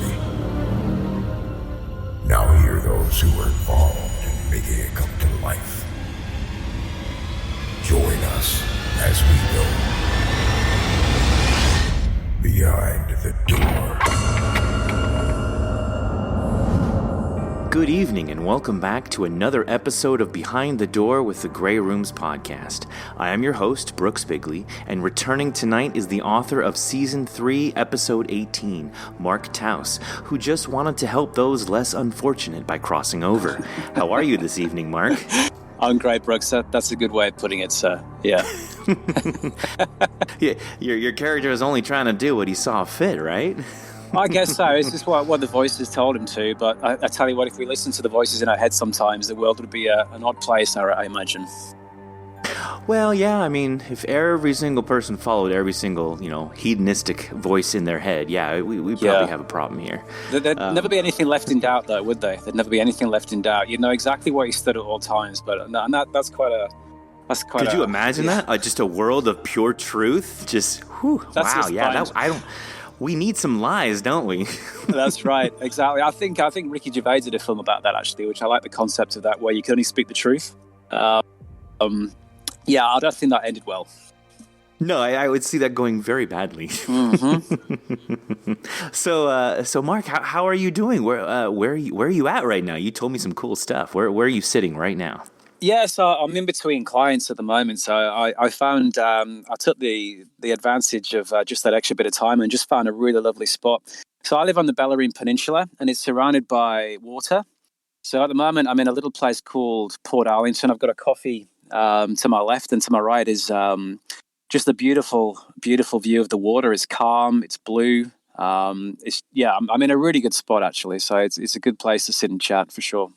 story. Now hear those who were involved in making it come to life. Join us as we go behind the door. Good evening and welcome back to another episode of Behind the Door with the Grey Rooms podcast. I am your host, Brooks Bigley, and returning tonight is the author of Season 3, Episode 18, Mark Towse, who just wanted to help those less unfortunate by crossing over. How are you this evening, Mark? I'm great, Brooks. That's a good way of putting it, sir. Yeah. Yeah, your character is only trying to do what he saw fit, right? I guess so. It's just what the voices told him to. But I tell you what, if we listen to the voices in our head sometimes, the world would be an odd place, I imagine. Well, yeah, I mean, if every single person followed every single, hedonistic voice in their head, yeah, we probably have a problem here. There'd never be anything left in doubt, though, would they? There'd never be anything left in doubt. You'd know exactly where he stood at all times. But that's quite a... Could you imagine that? Just a world of pure truth? Just, whew, wow, yeah, we need some lies, don't we? That's right, exactly. I think Ricky Gervais did a film about that, actually, which I like the concept of that, where you can only speak the truth. Yeah, I don't think that ended well. No, I would see that going very badly. Mm-hmm. So Mark, how are you doing? Where are you at right now? You told me some cool stuff. Where are you sitting right now? Yeah, so I'm in between clients at the moment. So I found I took the advantage of just that extra bit of time and just found a really lovely spot. So I live on the Bellarine Peninsula and it's surrounded by water. So at the moment I'm in a little place called Port Arlington. I've got a coffee to my left, and to my right is just a beautiful, beautiful view of the water. It's calm, it's blue. I'm in a really good spot actually. So it's a good place to sit and chat for sure.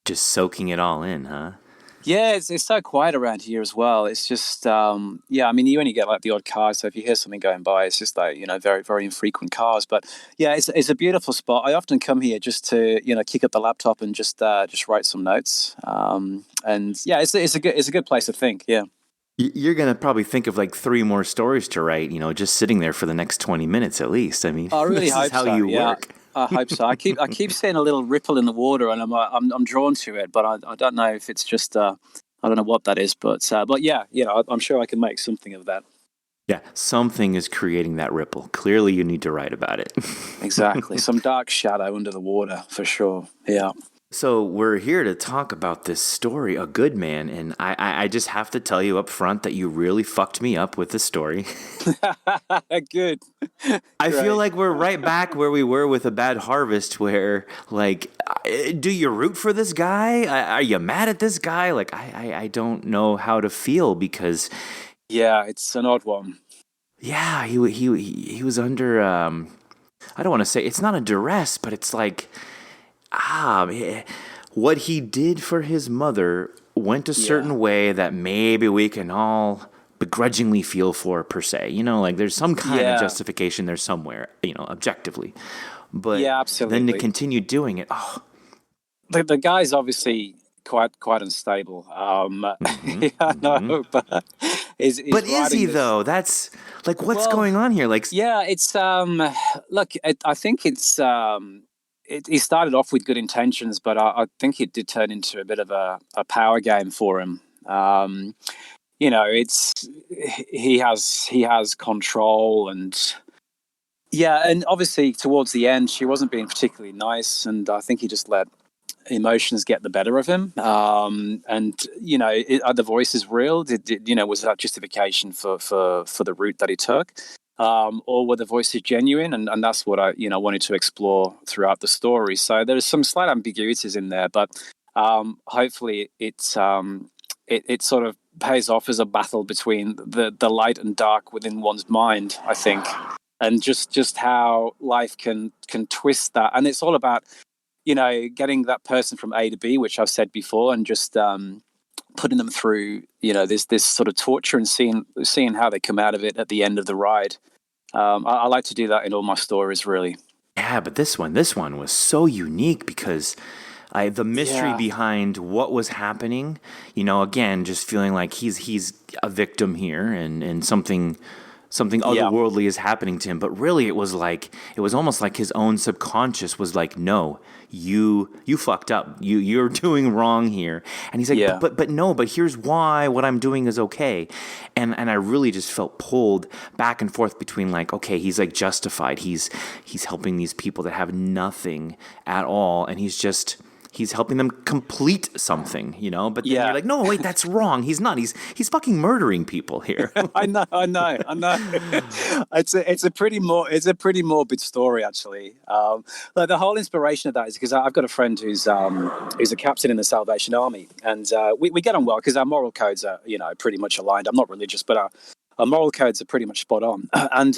Just soaking it all in, huh? Yeah, it's so quiet around here as well. It's just, I mean, you only get like the odd car. So if you hear something going by, it's just like, very, very infrequent cars. But yeah, it's a beautiful spot. I often come here just to, kick up the laptop and just write some notes. And yeah, it's a good place to think. Yeah. You're going to probably think of like 3 more stories to write, just sitting there for the next 20 minutes at least. I mean, I really hope how so. you work. I hope so. I keep seeing a little ripple in the water, and I'm drawn to it, but I don't know if it's just I don't know what that is, but yeah, I'm sure I can make something of that. Yeah, something is creating that ripple. Clearly, you need to write about it. Exactly, some dark shadow under the water for sure. Yeah. So we're here to talk about this story, A Good Man, and I just have to tell you up front that you really fucked me up with the story. Good. I feel like we're right back where we were with A Bad Harvest, where, like, do you root for this guy? Are you mad at this guy? Like, I don't know how to feel because... Yeah, it's an odd one. Yeah, he was under, I don't want to say, it's not a duress, but it's like... what he did for his mother went a certain way that maybe we can all begrudgingly feel for, per se. Like there's some kind of justification there somewhere, objectively. But absolutely. Then to continue doing it, the guy's obviously quite unstable. But is he though? That's like what's going on here? Like, yeah, it's look, I think it's he started off with good intentions, but I think it did turn into a bit of a power game for him. It's he has control, and obviously towards the end she wasn't being particularly nice, and I think he just let emotions get the better of him. Are the voices real? Was that justification for the route that he took? Or were the voices genuine? And that's what I wanted to explore throughout the story. So there's some slight ambiguities in there, but hopefully it sort of pays off as a battle between the light and dark within one's mind, I think, and just how life can twist that. And it's all about getting that person from A to B, which I've said before, and just putting them through, this sort of torture and seeing how they come out of it at the end of the ride. I like to do that in all my stories, really. Yeah, but this one was so unique because the mystery behind what was happening, again, just feeling like he's a victim here and something something Yeah. otherworldly is happening to him. But really, it was almost like his own subconscious was like, no, you fucked up. You're doing wrong here. And he's like, Yeah. but here's why what I'm doing is okay. And I really just felt pulled back and forth between like, okay, he's like justified. He's helping these people that have nothing at all, and he's helping them complete something, you know. But then you're like, no, wait, that's wrong. He's not. He's fucking murdering people here. I know. It's a pretty morbid story, actually. Like the whole inspiration of that is because I've got a friend who's a captain in the Salvation Army, and we get on well because our moral codes are, you know, pretty much aligned. I'm not religious, but our moral codes are pretty much spot on. And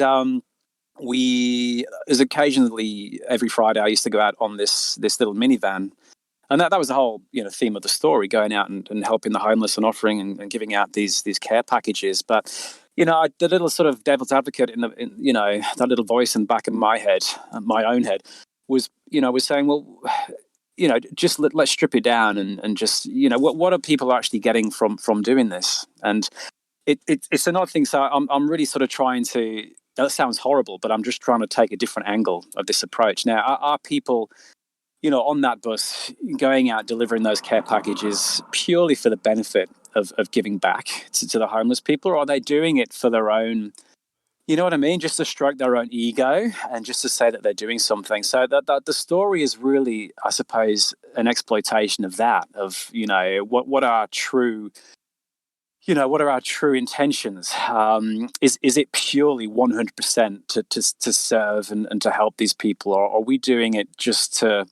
as occasionally every Friday, I used to go out on this little minivan. And that was the whole, you know, theme of the story, going out and helping the homeless and offering and giving out these care packages. But, you know, the little sort of devil's advocate you know, that little voice in the back of my head, my own head, was saying, well, you know, just let's strip it down and just, you know, what are people actually getting from doing this? And it's an odd thing. So I'm really sort of trying to. That sounds horrible, but I'm just trying to take a different angle of this approach. Now, are people, you know, on that bus, going out delivering those care packages purely for the benefit of giving back to the homeless people, or are they doing it for their own, you know what I mean, just to stroke their own ego and just to say that they're doing something? So that the story is really, I suppose, an exploitation of that, of, you know, what are our true, you know, what are our true intentions? Is it purely 100% to serve and to help these people, or are we doing it just to,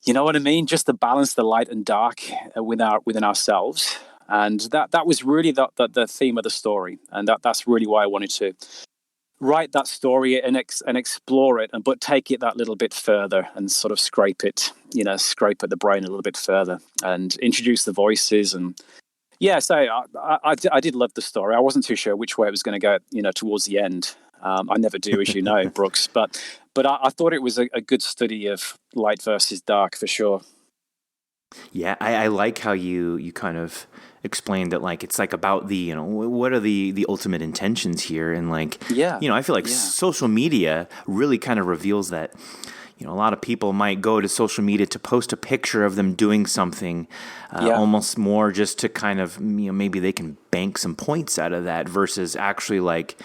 you know what I mean, just to balance the light and dark within ourselves? And that was really the theme of the story, and that's really why I wanted to write that story and explore it, but take it that little bit further and sort of scrape at the brain a little bit further and introduce the voices. And yeah, so I did love the story. I wasn't too sure which way it was going to go, you know, towards the end. I never do, as you know, Brooks. But I thought it was a good study of light versus dark, for sure. Yeah, I like how you kind of explained that, like, it's like about the, you know, what are the ultimate intentions here, and like, Yeah, you know, I feel like social media really kind of reveals that. You know, a lot of people might go to social media to post a picture of them doing something, almost more just to kind of, you know, maybe they can bank some points out of that, versus actually like,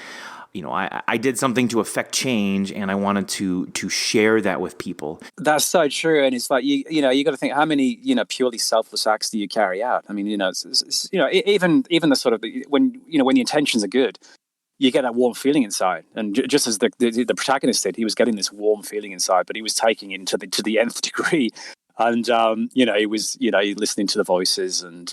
you know, I did something to affect change and I wanted to share that with people. That's so true. And it's like, you know, you got to think, how many, you know, purely selfless acts do you carry out? I mean, you know, it's, you know, even the sort of, when the intentions are good, you get that warm feeling inside. And just as the protagonist did, he was getting this warm feeling inside, but he was taking it to the nth degree. And, you know, he was, you know, listening to the voices and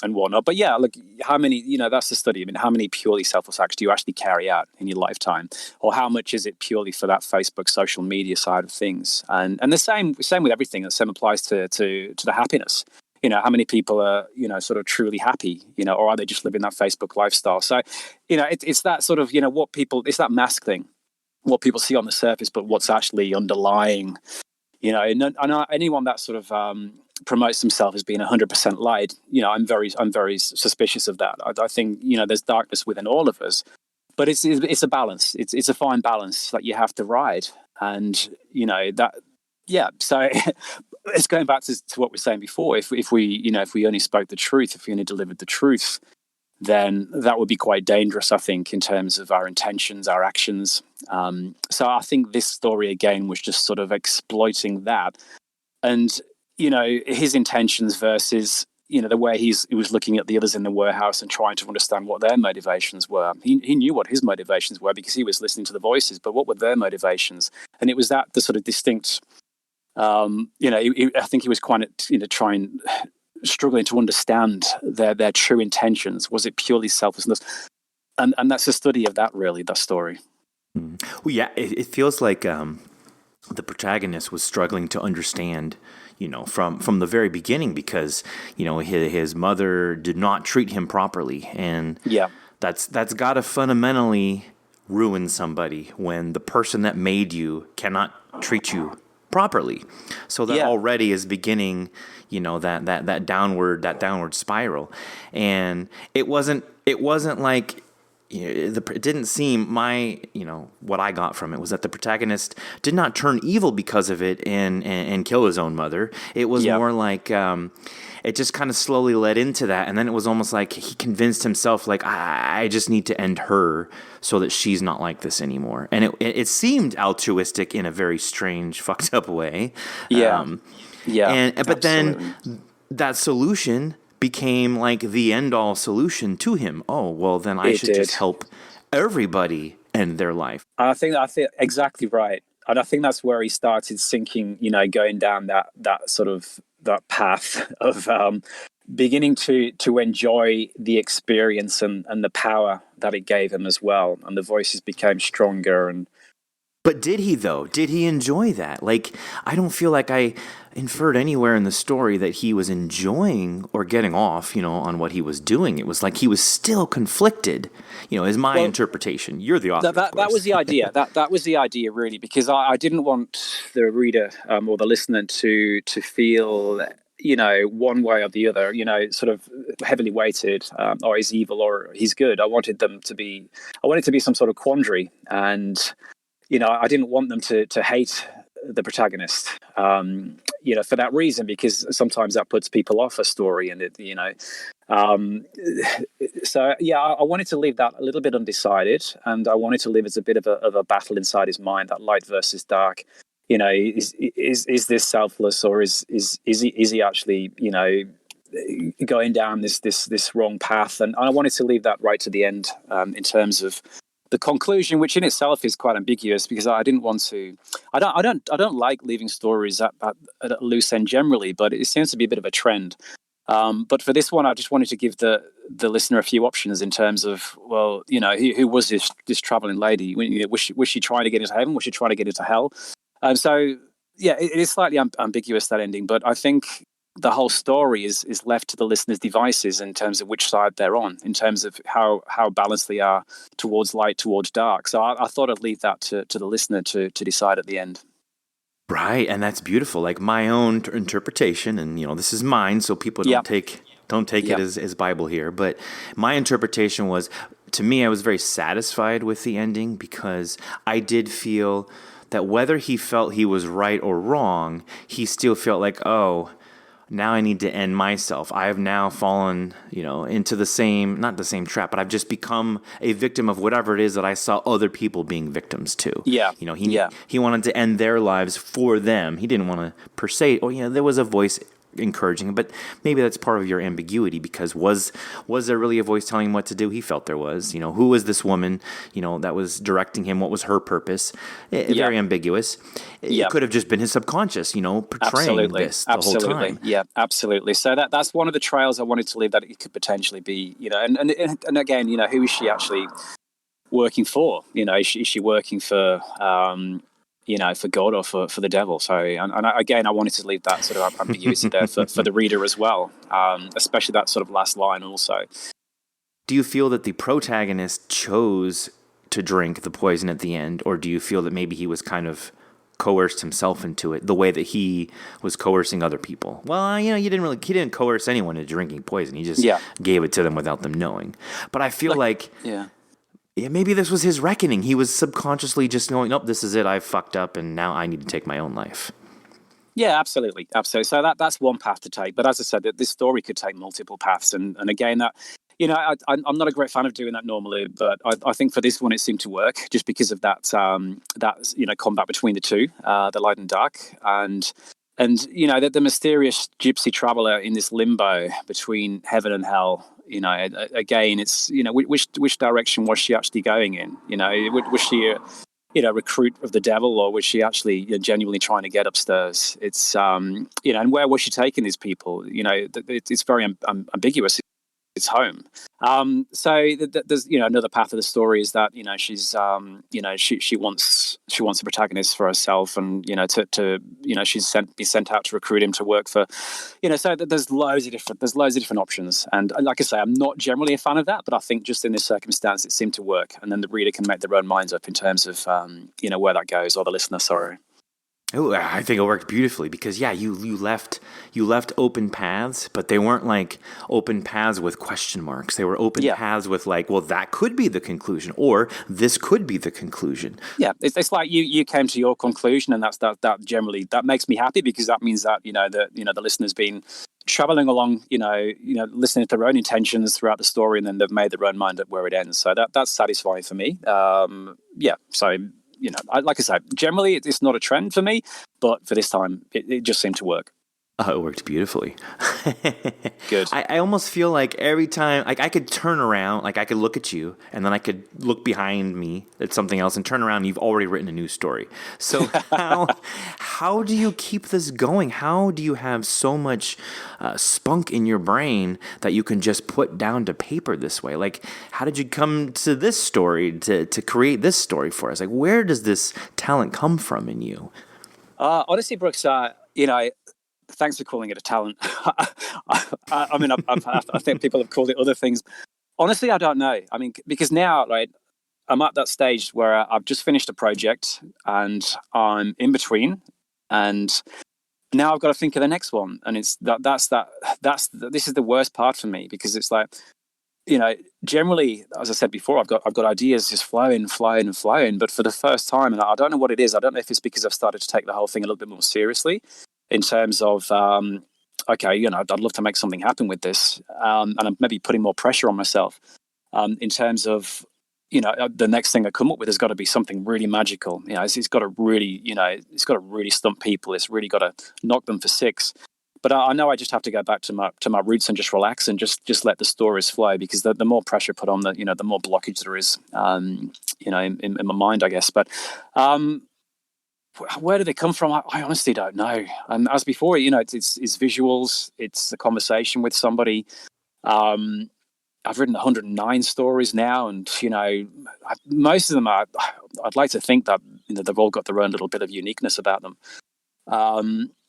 whatnot. But yeah, look, how many, you know, that's the study. I mean, how many purely selfless acts do you actually carry out in your lifetime? Or how much is it purely for that Facebook social media side of things? And the same with everything. The same applies to the happiness. You know, how many people are, you know, sort of truly happy, you know, or are they just living that Facebook lifestyle? So, you know, it's that sort of, you know, it's that mask thing, what people see on the surface, but what's actually underlying, you know, and anyone that sort of promotes himself as being 100% light, you know, I'm very suspicious of that. I think, you know, there's darkness within all of us, but it's a balance. It's a fine balance that you have to ride. And, you know, that, yeah, so it's going back to what we were saying before. If we only spoke the truth, if we only delivered the truth, then that would be quite dangerous, I think, in terms of our intentions, our actions. So I think this story, again, was just sort of exploiting that. And, you know, his intentions versus, you know, the way he was looking at the others in the warehouse and trying to understand what their motivations were. He knew what his motivations were because he was listening to the voices, but what were their motivations? And it was the sort of distinct... you know, I think he was quite, you know, struggling to understand their true intentions. Was it purely selflessness? And that's a study of that, really, that story. Well, yeah, it feels like the protagonist was struggling to understand, you know, from the very beginning, because, you know, his mother did not treat him properly, and that's got to fundamentally ruin somebody when the person that made you cannot treat you properly. So that already is beginning, you know, that downward spiral. And it wasn't like it didn't seem what I got from it was that the protagonist did not turn evil because of it and kill his own mother. It was more like it just kind of slowly led into that, and then it was almost like he convinced himself, like, I just need to end her so that she's not like this anymore. And it seemed altruistic in a very strange, fucked up way. But then that solution became like the end-all solution to him. Oh, well, then I should just help everybody end their life. I think exactly right. And I think that's where he started sinking, going down that sort of that path of beginning to enjoy the experience and the power that it gave him as well. And the voices became stronger. But did he, though? Did he enjoy that? Like, I don't feel like I inferred anywhere in the story that he was enjoying or getting off, on what he was doing. It was like he was still conflicted, is my interpretation. You're the author, that was the idea. That was the idea, really, because I didn't want the reader or the listener to feel, one way or the other, sort of heavily weighted, or he's evil or he's good. I wanted it to be some sort of quandary. And, I didn't want them to hate the protagonist, for that reason, because sometimes that puts people off a story, and I wanted to leave that a little bit undecided, and I wanted to leave as a bit of a battle inside his mind, that light versus dark. Is this selfless, or is he actually, going down this wrong path? And I wanted to leave that right to the end, in terms of the conclusion, which in itself is quite ambiguous, because I didn't want to. I don't like leaving stories at a loose end generally, but it seems to be a bit of a trend. But for this one, I just wanted to give the listener a few options in terms of, well, who was this traveling lady? Was she trying to get into heaven? Was she trying to get into hell? So yeah, it is slightly ambiguous, that ending, but I think the whole story is left to the listener's devices in terms of which side they're on, in terms of how balanced they are towards light, towards dark. So I thought I'd leave that to the listener to decide at the end. Right, and that's beautiful. Like my own interpretation, and this is mine, so people don't take it as Bible here. But my interpretation was, to me, I was very satisfied with the ending, because I did feel that whether he felt he was right or wrong, he still felt like, oh, now I need to end myself. I have now fallen, into not the same trap, but I've just become a victim of whatever it is that I saw other people being victims to. Yeah. He wanted to end their lives for them. He didn't want to per se, there was a voice encouraging him, but maybe that's part of your ambiguity, because was there really a voice telling him what to do? He felt there was. Who was this woman, that was directing him? What was her purpose? Very ambiguous. It could have just been his subconscious, portraying this the whole time. Yeah, absolutely. So that's one of the trails I wanted to leave, that it could potentially be, and again, who is she actually working for? Is she working for for God or for the devil? So, and again, I wanted to leave that sort of ambiguity there for the reader as well, especially that sort of last line also. Do you feel that the protagonist chose to drink the poison at the end, or do you feel that maybe he was kind of coerced himself into it the way that he was coercing other people? Well, he didn't coerce anyone into drinking poison. He just gave it to them without them knowing. But I feel like maybe this was his reckoning. He was subconsciously just going, nope, this is it. I've fucked up, and now I need to take my own life. Yeah, absolutely. So that's one path to take. But as I said, this story could take multiple paths. And again, that, I'm not a great fan of doing that normally, but I think for this one, it seemed to work, just because of that combat between the two, the light and dark. And the mysterious gypsy traveler in this limbo between heaven and hell. Again, it's which direction was she actually going in? Was she a recruit of the devil, or was she actually genuinely trying to get upstairs? It's and where was she taking these people? It's very ambiguous. It's home. So there's another path of the story is that she's she wants a protagonist for herself, and to she's be sent out to recruit him to work for, so there's loads of different options. And like I say, I'm not generally a fan of that, but I think just in this circumstance it seemed to work, and then the reader can make their own minds up in terms of where that goes, or the listener, sorry. Oh, I think it worked beautifully because you left open paths, but they weren't like open paths with question marks. They were open paths with like, well, that could be the conclusion, or this could be the conclusion. Yeah, it's like you came to your conclusion, and that generally that makes me happy, because that means that the listener's been traveling along, listening to their own intentions throughout the story, and then they've made their own mind up where it ends. So that's satisfying for me. So. Like I said, generally it's not a trend for me, but for this time, it just seemed to work. Oh, it worked beautifully. Good. I almost feel like every time, like I could turn around, like I could look at you, and then I could look behind me at something else and turn around, and you've already written a new story. So how do you keep this going? How do you have so much spunk in your brain that you can just put down to paper this way? Like, how did you come to this story, to create this story for us? Like, where does this talent come from in you? Honestly, Brooks, thanks for calling it a talent. I mean, I think people have called it other things. Honestly, I don't know. I mean, because now, right, I'm at that stage where I've just finished a project and I'm in between, and now I've got to think of the next one. And this is the worst part for me, because it's like, generally, as I said before, I've got ideas just flowing. But for the first time, and I don't know what it is. I don't know if it's because I've started to take the whole thing a little bit more seriously, in terms of, I'd love to make something happen with this, and I'm maybe putting more pressure on myself, in terms of, the next thing I come up with has got to be something really magical. It's got to really stump people. It's really got to knock them for six. But I know I just have to go back to my roots and just relax and just let the stories flow, because the more pressure put on, the more blockage there is, in my mind, I guess. But where do they come from? I honestly don't know. And as before, it's visuals. It's a conversation with somebody. I've written 109 stories now, and most of them are. I'd like to think that they've all got their own little bit of uniqueness about them.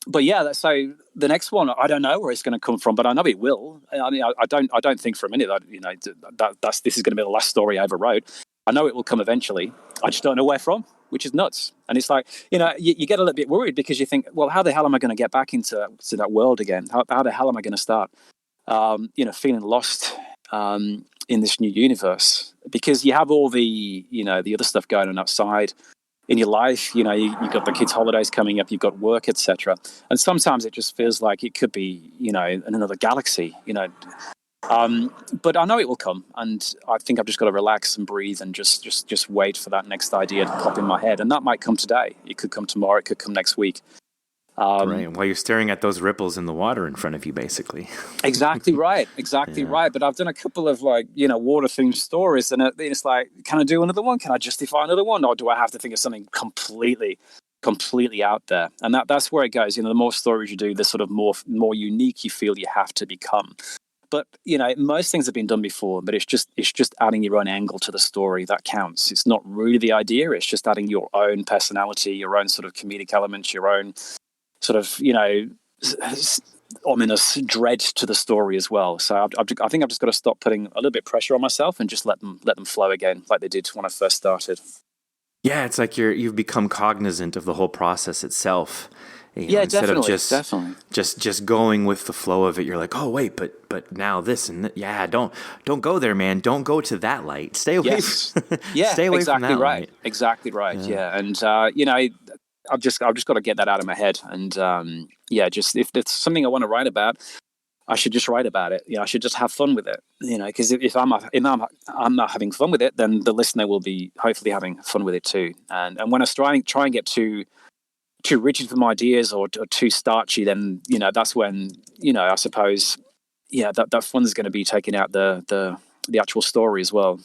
But yeah, so the next one, I don't know where it's going to come from, but I know it will. I mean, I don't think for a minute that this is going to be the last story I ever wrote. I know it will come eventually. I just don't know where from, which is nuts. And it's like, you get a little bit worried, because you think, well, how the hell am I going to get back into that world again? How the hell am I going to start, feeling lost in this new universe? Because you have all the, the other stuff going on outside in your life. You've got the kids' holidays coming up, you've got work, etc. And sometimes it just feels like it could be, in another galaxy, but I know it will come, and I think I've just got to relax and breathe and just wait for that next idea to pop in my head. And that might come today. It could come tomorrow. It could come next week. Right, while you're staring at those ripples in the water in front of you, basically. Exactly right. Right. But I've done a couple of water-themed stories, and it's like, can I do another one? Can I justify another one, or do I have to think of something completely out there? And that's where it goes. The more stories you do, the sort of more unique you feel you have to become. But most things have been done before, but it's just adding your own angle to the story that counts. It's not really the idea. It's just adding your own personality, your own sort of comedic elements, your own sort of ominous dread to the story as well. So I think I've just got to stop putting a little bit of pressure on myself and just let them flow again, like they did when I first started. Yeah, it's like you've become cognizant of the whole process itself. Instead of definitely. just going with the flow of it, you're like, oh wait, but now this and don't go there, man. Don't go to that light. Stay away. Yes. Stay away from that light. Exactly right. Yeah. And I've just got to get that out of my head. And just if it's something I want to write about, I should just write about it. I should just have fun with it. Because if I'm not having fun with it, then the listener will be hopefully having fun with it too. And when I try and get too rigid with my ideas or too starchy, then that's when I suppose that fun is going to be taking out the actual story as well.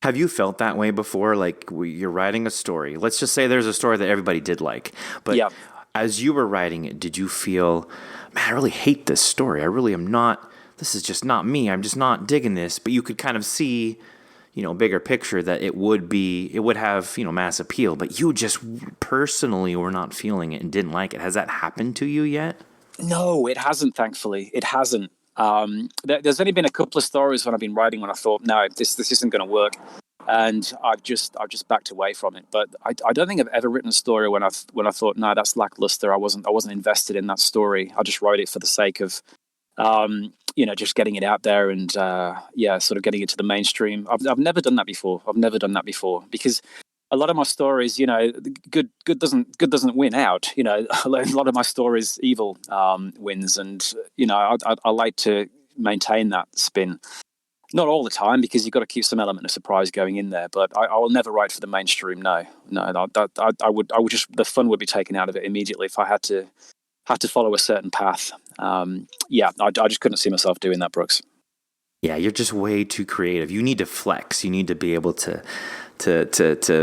Have you felt that way before? Like you're writing a story. Let's just say there's a story that everybody did like, but as you were writing it, did you feel, man, I really hate this story. I really am not. This is just not me. I'm just not digging this. But you could kind of see, bigger picture that it would have, mass appeal, but you just personally were not feeling it and didn't like it. Has that happened to you yet? No, it hasn't, thankfully. It hasn't. There's only been a couple of stories when I've been writing when I thought, no, this isn't going to work. and I've just backed away from it. But I don't think I've ever written a story when I thought, no, that's lackluster. I wasn't invested in that story. I just wrote it for the sake of just getting it out there and sort of getting it to the mainstream. I've never done that before. Because a lot of my stories, good doesn't win out. A lot of my stories, evil wins, and I like to maintain that spin. Not all the time, because you've got to keep some element of surprise going in there. But I will never write for the mainstream. No, I would just, the fun would be taken out of it immediately if I had to follow a certain path. I just couldn't see myself doing that, Brooks. Yeah, you're just way too creative. You need to flex. You need to be able to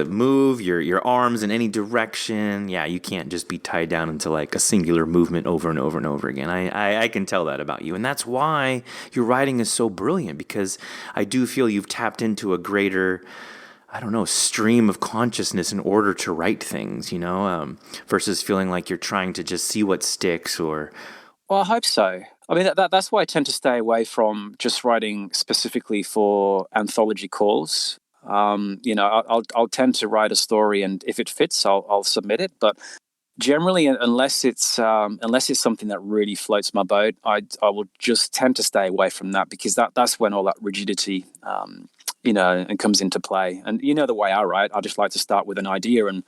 move your arms in any direction. Yeah, you can't just be tied down into like a singular movement over and over and over again. I can tell that about you. And that's why your writing is so brilliant, because I do feel you've tapped into a greater, I don't know, stream of consciousness in order to write things, versus feeling like you're trying to just see what sticks or... Well, I hope so. I mean, that's why I tend to stay away from just writing specifically for anthology calls. I'll tend to write a story, and if it fits, I'll submit it. But generally, unless it's something that really floats my boat, I will just tend to stay away from that, because that's when all that rigidity, and comes into play. And the way I write, I just like to start with an idea and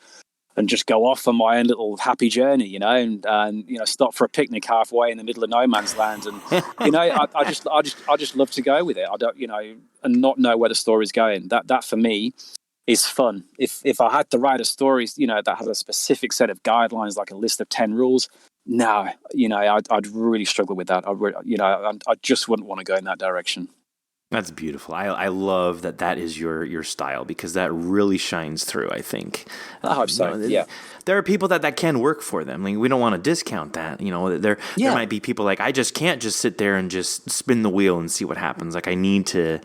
just go off on my own little happy journey, and stop for a picnic halfway in the middle of no man's land, and I just love to go with it. I don't, and not know where the story's going. That for me is fun. If I had to write a story, that has a specific set of guidelines, like a list of 10 rules, no, I'd really struggle with that. I just wouldn't want to go in that direction. That's beautiful. I love that is your style, because that really shines through, I think. I hope so, yeah. There are people that can work for them. Like, we don't want to discount that. There might be people like, I just can't just sit there and just spin the wheel and see what happens. Like, I need to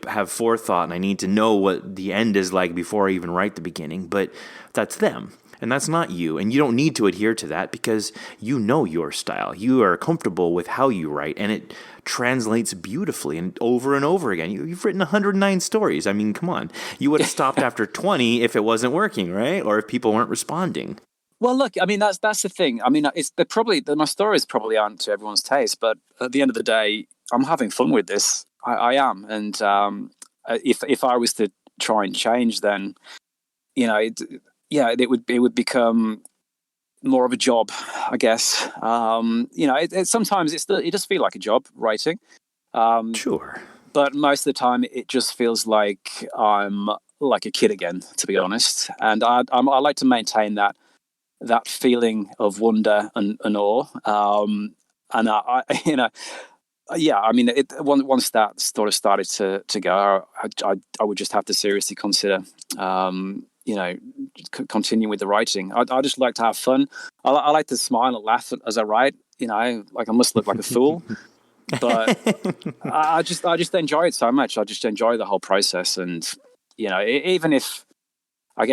have forethought, and I need to know what the end is like before I even write the beginning. But that's them. And that's not you. And you don't need to adhere to that, because you know your style. You are comfortable with how you write, and it translates beautifully and over again. You've written 109 stories. I mean, come on. You would have stopped after 20 if it wasn't working, right? Or if people weren't responding. Well, look, I mean, that's the thing. I mean, my stories probably aren't to everyone's taste, but at the end of the day, I'm having fun with this. I am. And if I was to try and change, then, it would become more of a job, I guess. Sometimes it does feel like a job, writing. Sure. But most of the time, it just feels like I'm like a kid again, to be honest. And I like to maintain that feeling of wonder and awe. Once that sort of started to go, I would just have to seriously consider continue with the writing. I just like to have fun. I like to smile and laugh as I write. Like I must look like a fool, but I just enjoy it so much. I just enjoy the whole process, and even if like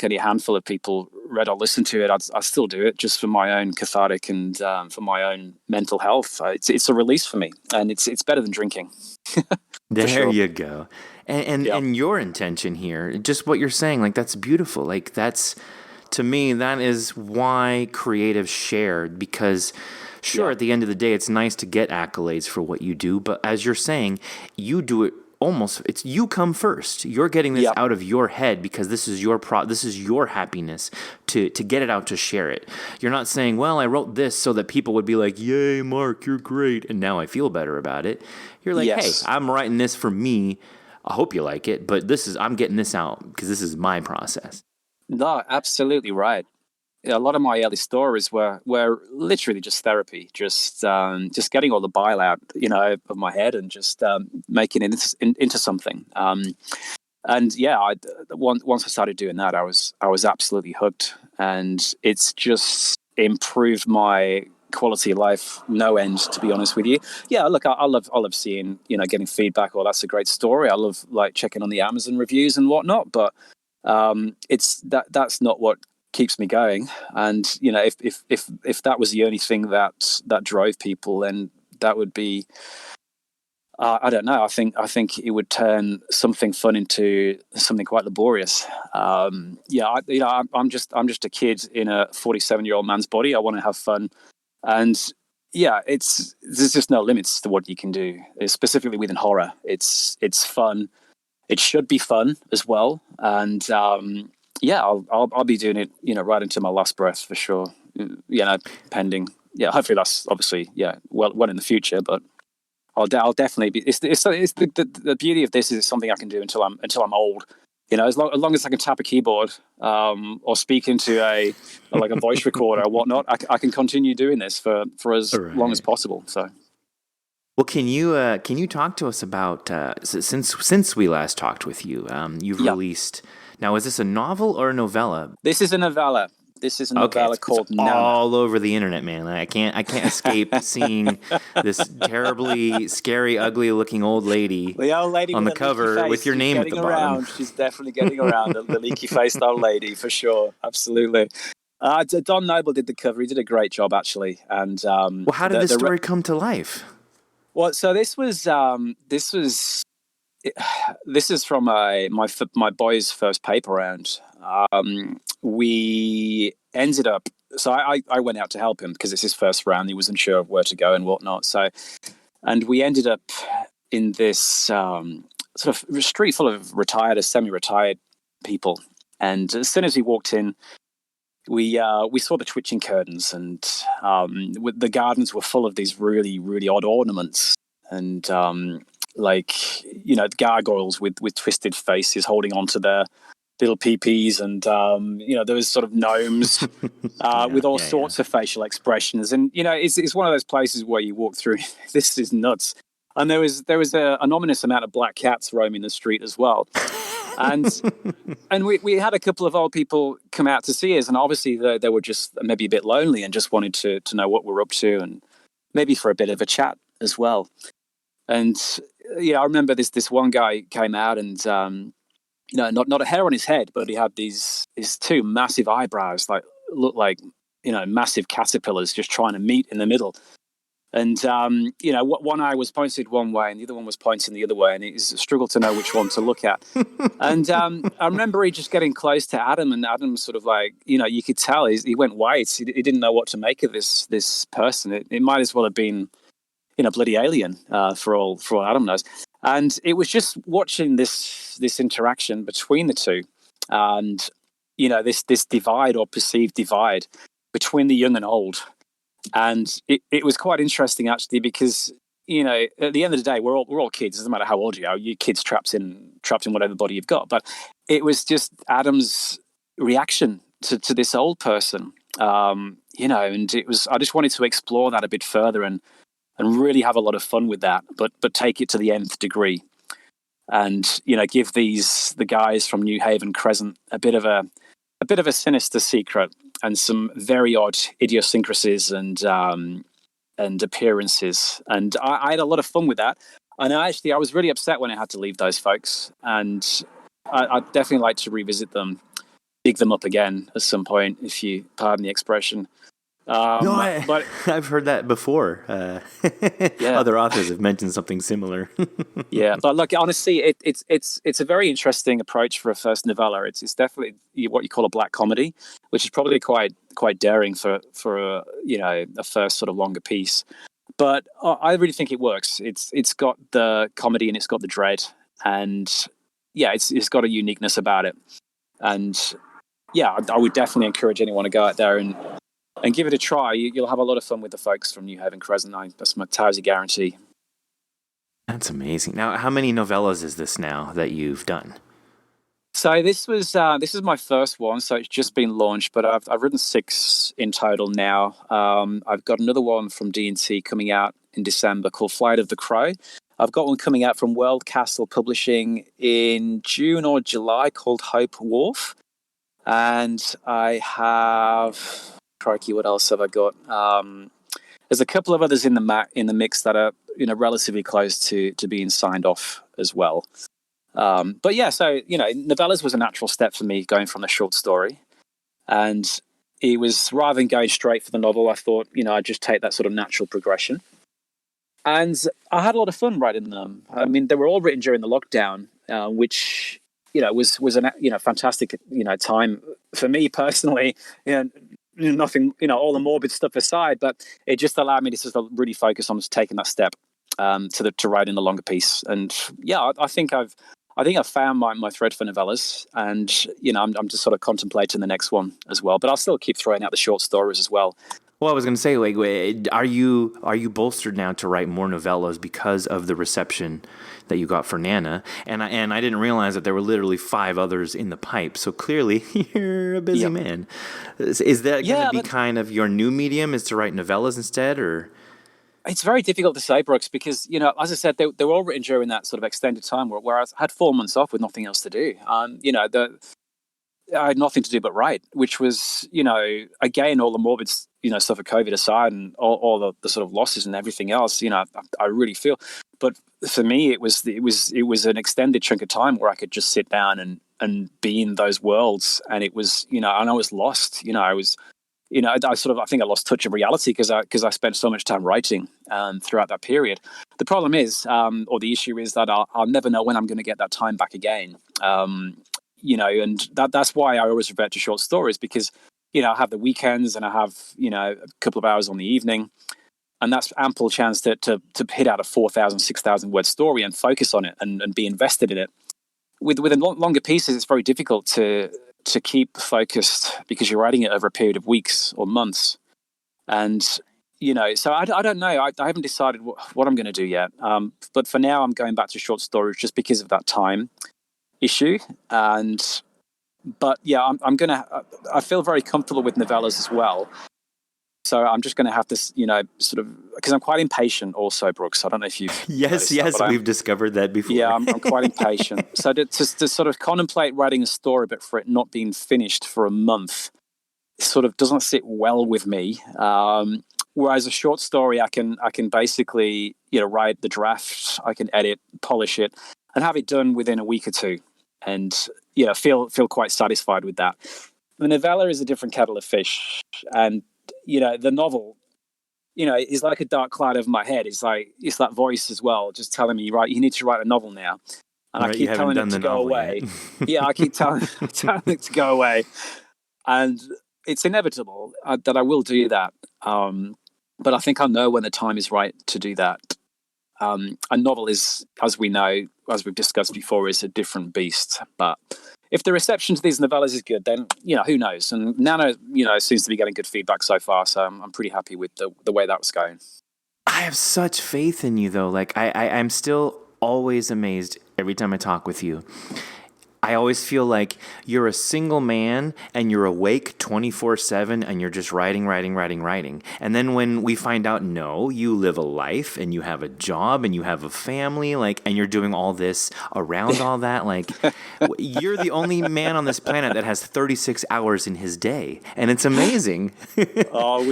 only a handful of people read or listened to it, I still do it just for my own cathartic and for my own mental health. It's a release for me, and it's better than drinking. There sure. you go. And your intention here, just what you're saying, like, that's beautiful. Like, that's, to me, that is why creatives shared, because sure, at the end of the day, it's nice to get accolades for what you do, but as you're saying, you do it it's you come first. You're getting this out of your head, because this is your happiness to get it out, to share it. You're not saying, well, I wrote this so that people would be like, yay, Mark, you're great, and now I feel better about it. You're like, hey, I'm writing this for me. I hope you like it, but I'm getting this out because this is my process. No, absolutely right. A lot of my early stories were literally just therapy, just getting all the bile out, of my head, and just making it into something. Once I started doing that, I was absolutely hooked, and it's just improved my quality of life no end, to be honest with you. Yeah, look, I love seeing, getting feedback. Oh, that's a great story. I love like checking on the Amazon reviews and whatnot, but that's not what keeps me going. And if that was the only thing that drove people, then that would be I don't know. I think it would turn something fun into something quite laborious. I'm just a kid in a 47-year-old man's body. I want to have fun, and yeah, there's just no limits to what you can do. Specifically within horror, it's fun. It should be fun as well, and I'll be doing it, right into my last breath for sure. Pending. Yeah, hopefully that's obviously well in the future, but I'll definitely be. It's the beauty of this is it's something I can do until I'm old. As long as I can tap a keyboard or speak into a voice recorder or whatnot, I can continue doing this for as long as possible. So. Well, can you talk to us about since we last talked with you? You've released. Now, is this a novel or a novella? This is a novella. This is a novella called it's Nana. all over the internet, man. I can't escape seeing this terribly scary, ugly-looking old lady, on the cover with your name at the bottom. She's definitely getting around. The leaky-faced old lady, for sure. Absolutely. Don Noble did the cover. He did a great job, actually. And how did this story come to life? Well, so this is from my boy's first paper round. We ended up. So I went out to help him because it's his first round. He wasn't sure where to go and whatnot. And we ended up in this sort of street full of retired or semi-retired people. And as soon as we walked in, we saw the twitching curtains, and the gardens were full of these really, really odd ornaments, and gargoyles with twisted faces holding onto their little peepees, and there was sort of gnomes with all sorts of facial expressions, and it's one of those places where you walk through. This is nuts. And there was an ominous amount of black cats roaming the street as well. And we had a couple of old people come out to see us, and obviously they were just maybe a bit lonely and just wanted to know what we're up to, and maybe for a bit of a chat as well. And I remember this one guy came out, and not a hair on his head, but he had these two massive eyebrows, looked like massive caterpillars just trying to meet in the middle. And, one eye was pointed one way and the other one was pointing the other way, and he struggled to know which one to look at. And I remember he just getting close to Adam, and Adam sort of you could tell he went white. He didn't know what to make of this person. It might as well have been, bloody alien for all Adam knows. And it was just watching this interaction between the two, and, this divide or perceived divide between the young and old. And it was quite interesting, actually, because at the end of the day, we're all kids. It doesn't matter how old you are. You're kids trapped in whatever body you've got. But it was just Adam's reaction to this old person, and it was. I just wanted to explore that a bit further and really have a lot of fun with that, but take it to the nth degree, and give the guys from New Haven Crescent a bit of a sinister secret and some very odd idiosyncrasies and appearances. And I had a lot of fun with that. And I was really upset when I had to leave those folks. And I'd definitely like to revisit them, dig them up again at some point, if you pardon the expression. But I've heard that before. Other authors have mentioned something similar. Yeah, but look, honestly, it's a very interesting approach for a first novella. It's definitely what you call a black comedy, which is probably quite daring for a first sort of longer piece. But I really think it works. It's got the comedy and it's got the dread, and it's got a uniqueness about it. And I would definitely encourage anyone to go out there and give it a try. You'll have a lot of fun with the folks from New Haven Crescent. That's my Towse guarantee. That's amazing. Now, how many novellas is this now that you've done? So this is my first one. So it's just been launched, but I've written 6 in total now. I've got another one from D&T coming out in December called Flight of the Crow. I've got one coming out from World Castle Publishing in June or July called Hope Wharf. And I have... Crikey, what else have I got? There's a couple of others in the mix that are relatively close to being signed off as well. But yeah, so novellas was a natural step for me, going from the short story, and it was rather than going straight for the novel. I thought I'd just take that sort of natural progression. And I had a lot of fun writing them. I mean, they were all written during the lockdown, which was an fantastic time for me personally. Nothing, all the morbid stuff aside, but it just allowed me to sort of really focus on just taking that step to writing the longer piece. And yeah, I think I've found my thread for novellas, and I'm just sort of contemplating the next one as well. But I'll still keep throwing out the short stories as well. Well, I was going to say, like, are you bolstered now to write more novellas because of the reception that you got for Nana? And I didn't realize that there were literally 5 others in the pipe. So clearly, you're a busy man. Is that going to be kind of your new medium? Is to write novellas instead, or? It's very difficult to say, Brooks, because as I said, they were all written during that sort of extended time where I had 4 months off with nothing else to do. I had nothing to do but write, which was, again, all the morbid, stuff of COVID aside, and all the sort of losses and everything else, I really feel. But for me, it was an extended chunk of time where I could just sit down and be in those worlds, and it was, and I was lost. I was, I think I lost touch of reality because I spent so much time writing throughout that period. The problem is, or the issue is that I'll never know when I'm going to get that time back again. And that's why I always revert to short stories, because, I have the weekends and I have, a couple of hours on the evening, and that's ample chance to hit out a 4,000, 6,000 word story and focus on it and be invested in it. With longer pieces, it's very difficult to keep focused because you're writing it over a period of weeks or months. And, so I don't know. I haven't decided what I'm going to do yet. But for now, I'm going back to short stories just because of that time issue. But yeah, I feel very comfortable with novellas as well. So I'm just going to have to, sort of, because I'm quite impatient also, Brooks. I don't know if you've Yes, we've discovered that before. Yeah, I'm quite impatient. So to sort of contemplate writing a story, but for it not being finished for a month, sort of doesn't sit well with me. Whereas a short story, I can basically, write the draft, I can edit, polish it, and have it done within a week or two, and feel quite satisfied with that. The novella is a different kettle of fish, and the novel, is like a dark cloud over my head. It's that voice as well, just telling me, right, you need to write a novel now. And I keep telling it to go away. Yeah, I keep telling it to go away. And it's inevitable that I will do that. But I think I know when the time is right to do that. A novel is, as we know, as we've discussed before, is a different beast. But if the reception to these novellas is good, then, who knows? And Nana, seems to be getting good feedback so far. So I'm pretty happy with the way that was going. I have such faith in you, though. Like, I'm still always amazed every time I talk with you. I always feel like you're a single man and you're awake 24/7 and you're just writing. And then when we find out, no, you live a life and you have a job and you have a family, and you're doing all this around all that, you're the only man on this planet that has 36 hours in his day. And it's amazing. Oh, I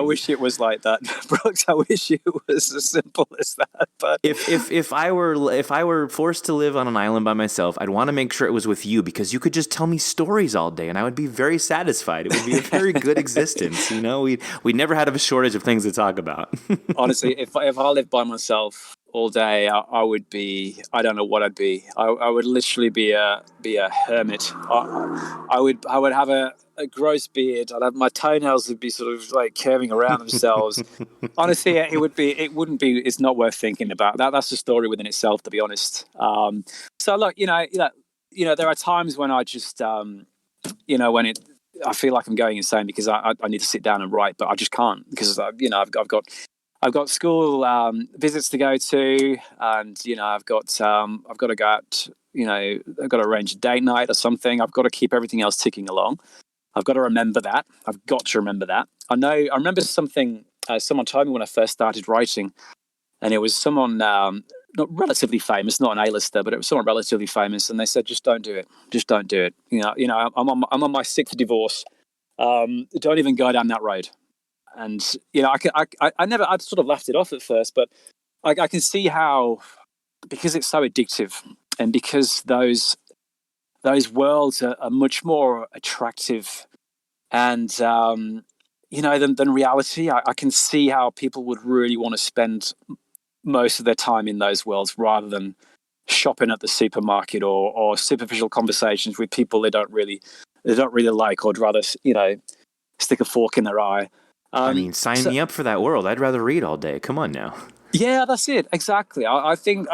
wish it was like that, Brooks. I wish it was as simple as that. But if I were forced to live on an island by myself, I'd want to make sure it was with you, because you could just tell me stories all day and I would be very satisfied. It would be a very good existence. We never had a shortage of things to talk about. Honestly, if I lived by myself all day, I would be, I don't know what I'd be. I would literally be a hermit. I would have a gross beard. My toenails would be sort of like curving around themselves. Honestly, it's not worth thinking about. That's a story within itself, to be honest. So look, there are times when I just, I feel like I'm going insane because I need to sit down and write, but I just can't because I've got school visits to go to, and I've got to go out. I've got to arrange a date night or something. I've got to keep everything else ticking along. I've got to remember that. I've got to remember that. I remember something someone told me when I first started writing, and it was someone not relatively famous, not an A-lister, but it was someone relatively famous, and they said, "Just don't do it. Just don't do it." I'm on my 6th divorce. Don't even go down that road. And I sort of laughed it off at first, but I can see how, because it's so addictive, and because those worlds are much more attractive, and than reality. I can see how people would really want to spend most of their time in those worlds rather than shopping at the supermarket or superficial conversations with people they don't really like, or would rather stick a fork in their eye. Sign me up for that world. I'd rather read all day. Come on now. Yeah, that's it. Exactly. I think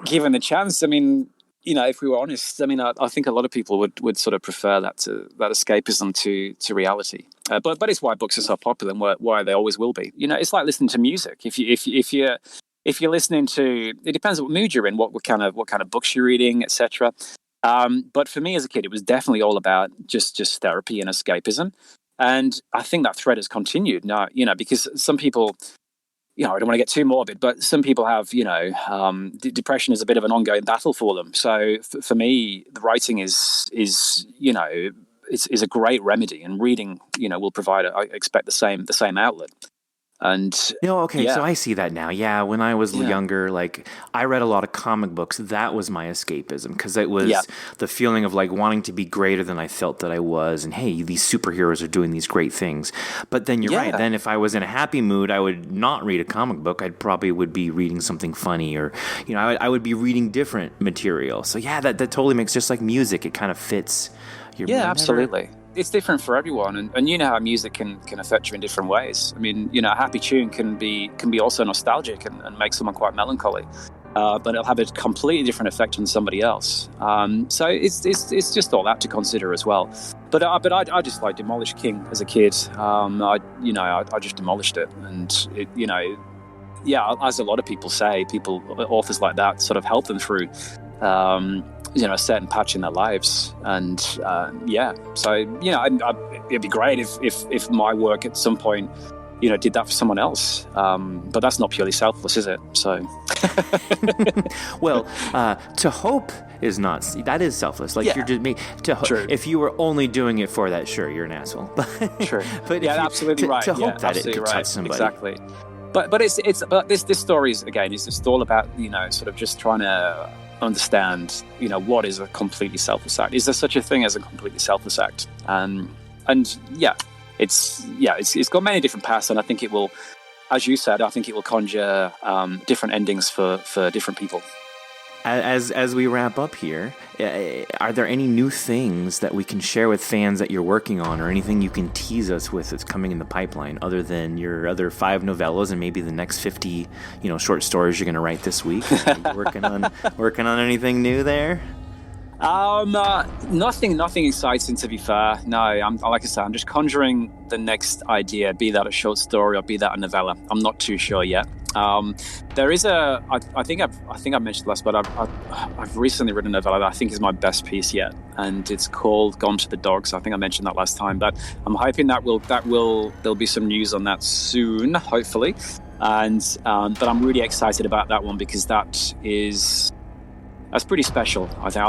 given the chance, if we were honest, I think a lot of people would sort of prefer that escapism to reality. But it's why books are so popular and why they always will be. It's like listening to music. If you're listening to, it depends what mood you're in, what kind of books you're reading, etc. But for me as a kid, it was definitely all about just therapy and escapism. And I think that thread has continued now, because some people, I don't want to get too morbid, but some people have, depression is a bit of an ongoing battle for them. So for me, the writing is a great remedy, and reading, will provide, I expect, the same outlet. And so I see that now. Yeah, when I was younger, like I read a lot of comic books. That was my escapism, because it was the feeling of like wanting to be greater than I felt that I was. And hey, these superheroes are doing these great things. But then you're right. Then if I was in a happy mood, I would not read a comic book. I'd probably would be reading something funny, or I would be reading different material. So yeah, that totally makes, just like music, it kind of fits your mood. Absolutely. It's different for everyone, and how music can affect you in different ways. A happy tune can be also nostalgic and make someone quite melancholy, but it'll have a completely different effect on somebody else. So it's just all that to consider as well. But I just like demolished King as a kid. I just demolished it, and as a lot of people say, authors like that sort of help them through a certain patch in their lives. And so it'd be great if my work at some point did that for someone else, but that's not purely selfless, is it? So well, to hope is not, that is selfless. Like you're just me to hope. If you were only doing it for that, sure, you're an asshole. Sure. But absolutely right. To hope that it could touch somebody. Exactly. But this story is, again, it's just all about sort of just trying to understand what is a completely selfless act. Is there such a thing as a completely selfless act? It's got many different paths, and I think it will, as you said, conjure different endings for different people. As we wrap up here, are there any new things that we can share with fans that you're working on, or anything you can tease us with that's coming in the pipeline, other than your other 5 novellas and maybe the next 50, short stories you're going to write this week? Are you working on anything new there? Nothing exciting, to be fair. No, like I said, I'm just conjuring the next idea, be that a short story or be that a novella. I'm not too sure yet. There is I think I mentioned last, but I've recently written a novella that I think is my best piece yet, and it's called Gone to the Dogs. I think I mentioned that last time, but I'm hoping there'll be some news on that soon, hopefully. And but I'm really excited about that one, because that's pretty special. I think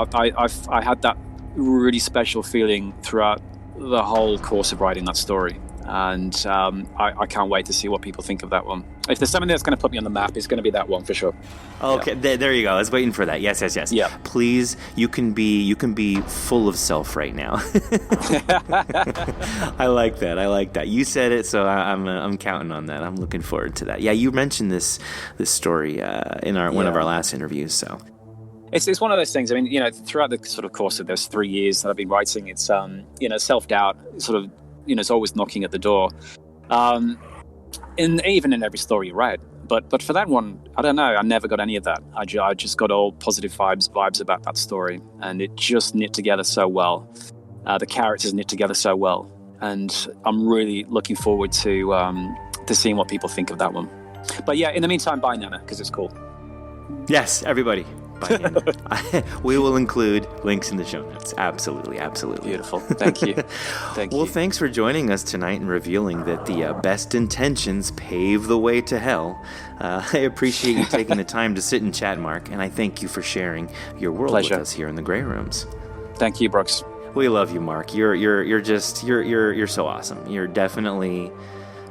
I had that really special feeling throughout the whole course of writing that story, and I can't wait to see what people think of that one. If there's something that's going to put me on the map, it's going to be that one for sure. Okay, there you go. I was waiting for that. Yes. Yeah. Please, you can be full of self right now. I like that. You said it, so I'm counting on that. I'm looking forward to that. Yeah, you mentioned this story in one of our last interviews, so. It's one of those things. Throughout the sort of course of those 3 years that I've been writing, it's self-doubt sort of it's always knocking at the door, even in every story you write. But for that one, I don't know. I never got any of that. I just got all positive vibes about that story, and it just knit together so well. The characters knit together so well, and I'm really looking forward to seeing what people think of that one. But yeah, in the meantime, buy Nana, because it's cool. Yes, everybody. We will include links in the show notes. Absolutely. Beautiful. Thank you. Well, thanks for joining us tonight and revealing that the best intentions pave the way to hell. I appreciate you taking the time to sit and chat, Mark, and I thank you for sharing your world with us here in the Grey Rooms. Thank you, Brooks. We love you, Mark. You're so awesome. You're definitely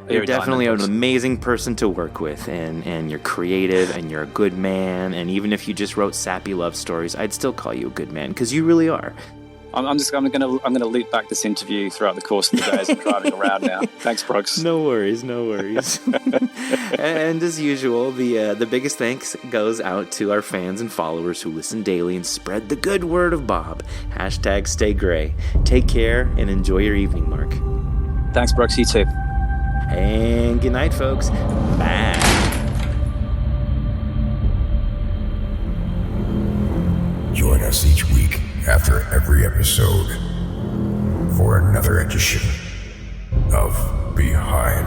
an amazing person to work with, and you're creative, and you're a good man, and even if you just wrote sappy love stories, I'd still call you a good man, because you really are. I'm gonna loop back this interview throughout the course of the day as I'm driving around now. Thanks, Brooks. No worries. And as usual, the biggest thanks goes out to our fans and followers who listen daily and spread the good word of Bob. # Stay Gray. Take care and enjoy your evening, Mark. Thanks, Brooks. You too. And good night, folks. Bye. Join us each week after every episode for another edition of Behind